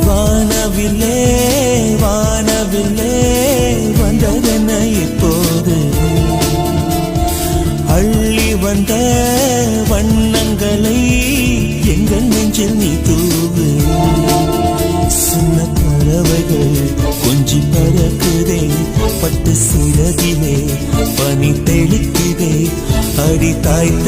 வானவில்லே வானவில்லே வந்ததென்ன இப்போது அள்ளி வந்த வண்ணங்களை எங்கள் நெஞ்சில் நீ தூவு சின்ன பறவைகள் கொஞ்சி பறக்குதே பட்டு சிறகிலே பனி தெளிக்குதே அடி தாய்த்த